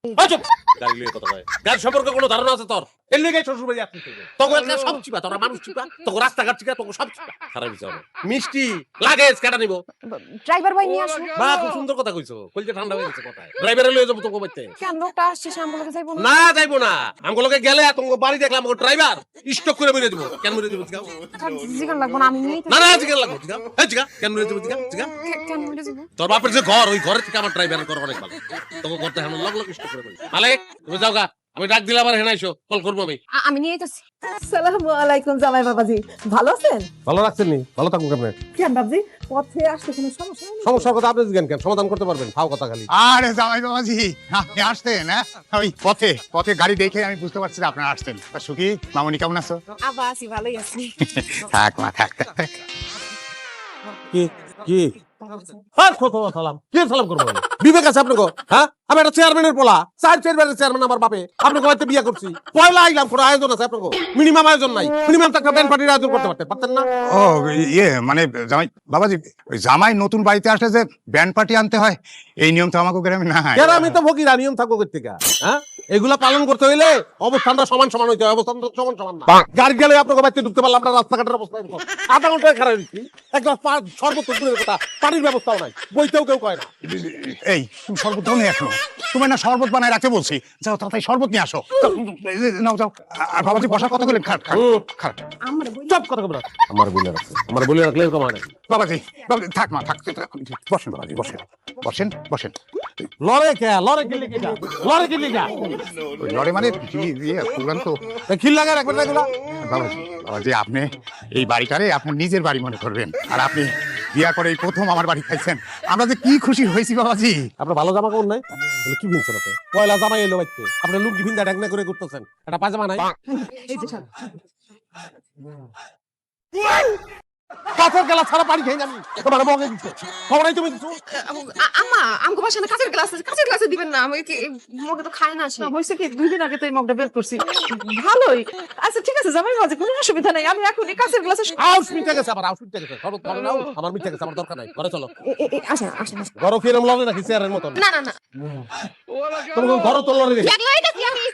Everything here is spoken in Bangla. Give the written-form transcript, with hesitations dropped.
চুপ গাড়ি লিয়ে কথা কয় গাড়ি সম্পর্কে কোনো ধারণা আছে তোর এর লেগে শ্বশুর বাড়ি আসছিস তোকে একটা সব চিপা তোরা মানুষ চিপা তোকে রাস্তাঘাট চিপা তোকে সব চিপা খারাপ বিচার মিষ্টি লাগেজ কেটা নিব ড্রাইভার ভাই নিয়ে আসুন। বা খুব সুন্দর কথা কইছো কইতে ঠান্ডা হয়ে গেছে কথায় ড্রাইভারে লয়ে যাবো তোকে বাইতে কেন লোকটা আসছে সে আমগুলোকে যাইবো না? না যাইবো না আমগুলোকে গেলে তোমাকে বাড়ি দেখলাম ও ড্রাইভার স্টক করে বেরিয়ে দিব কেন বেরিয়ে দিব জিগাও জিগান লাগবো না, আমি নিয়েই না না জিগান লাগবো জিগাও এই জিগা কেন বেরিয়ে দিব জিগা জিগা কেন মিলে যাবো? তোর বাপের যে ঘর ওই ঘরের থেকে আমার ড্রাইভার কর অনেক ভালো তোকে করতে হানো লগ লগ স্টক করে বেরিয়ে মালিক তুমি যাও গা আমি ডাক দিলাম আর হেনা আইসো কল করবো আমি আমি নিয়ে যাচ্ছি। আসসালামু আলাইকুম জামাই বাবাজি, ভালো আছেন? ভালো রাখছেন নি ভালো থাকুন কেমন কেন বাবাজি পথে আসতে কোনো সমস্যা নেই? সমস্যার কথা আপনি জিজ্ঞেন কেন সমাধান করতে পারবেন ফাও কথা খালি আরে জামাই বাবাজি আপনি আসতেন হ্যাঁ ওই পথে গাড়ি দেখে আমি বুঝতে পারছি যে আপনারা আসতেন তা সুখী মামনি কেমন আছো আবার আছি, ভালোই আছি। থাক মা থাক কি কি আর কত সালাম কি সালাম করবো আমি? বিবেক আছে আপনাকে হ্যাঁ আমি একটা চেয়ারম্যানের পোলা চেয়ারম্যানের চেয়ারম্যান আমার বাপে আপনাকে হয়তো বিয়ে করছি পয়লা আইলাম কোনো আয়োজন আছে আপনাকে মিনিমাম আয়োজন নাই মিনিমাম তো একটা ব্যান্ড পার্টির আয়োজন করতে পারতেন না ও ইয়ে মানে জামাই বাবাজি ওই জামাই নতুন বাড়িতে আসলে যে ব্যান্ড পার্টি আনতে হয় এই নিয়ম তো আমাকে গ্রামে নাই কেন আমি তো ফকিরা নিয়ম থাকবো থেকে হ্যাঁ এগুলা পালন করতে হইলে অবস্থানটা সমান সমান হইতে হয় অবস্থানটা সমান সমান না গাড়ি গেলে আপনাকে বাড়িতে ঢুকতে পারলাম না রাস্তাঘাটের অবস্থা এরকম আধা ঘন্টায় খারাপ হয়েছি এক গ্লাস শরবত দূরের কথা পানির ব্যবস্থাও নাই বইতেও কেউ কয় না এই তুমি শরবত দাও নিয়ে আসো তোমার না শরবত বানায় রাখতে বলছি যাও তাড়াতাড়ি শরবত নিয়ে আসো নাও যাও আর বাবাজি বসার কথা বলেন খাট খাট চুপ কথা বলে আমার বলে রাখলে এরকম হয় না বাবাজি থাক মা থাক বসেন বাবাজি বসেন বসেন লড়ে কে লড়ে কিনলে কি লড়ে কিনলে কি ওই লড়ে মানে পুরান তো খিল লাগে রাখবেন না এগুলা বাবাজি আপনি এই বাড়িটারে আপনার নিজের বাড়ি মনে করবেন আর আপনি বিয়া করে এই প্রথম আমার বাড়ি খাইছেন আমরা যে কি খুশি হয়েছি বাবাজি আপনার ভালো জামা কাপড় নাই তাহলে কি ভিনছেন আপনি পয়লা জামাই এলো বাইতে আপনি লুঙ্গি ভিন্দা ঢাকনা করে ঘুরতেছেন এটা পাজামা নাই এই যে স্যার, কাঁচের গেলা ছাড়া পানি খেয়ে যাবি তোমার বগে দিচ্ছে খবর নাই তুমি দিছো আম্মা আমাকে বাসায় না কাঁচের গ্লাসে দিবেন না, আমি কি মগে তো খায় না সে। না হয়েছে কি 2 দিন আগে তো এই মগটা বের করছি, ভালোই। আচ্ছা ঠিক আছে জামাই বাবাজি, কোনো অসুবিধা নাই, আমি এখন এই কাঁচের গ্লাসে আউস মিটে গেছে আউস মিটে গেছে শরবত খাবে নাও আমার মিটে গেছে আমার দরকার নাই ঘরে চলো আসেন আসেন আসেন। ঘর ফিরম লড়ে নাকি চেয়ারের মতন না না না তুমি ঘর তো লড়ে দেখি দেখলাই নাকি আমি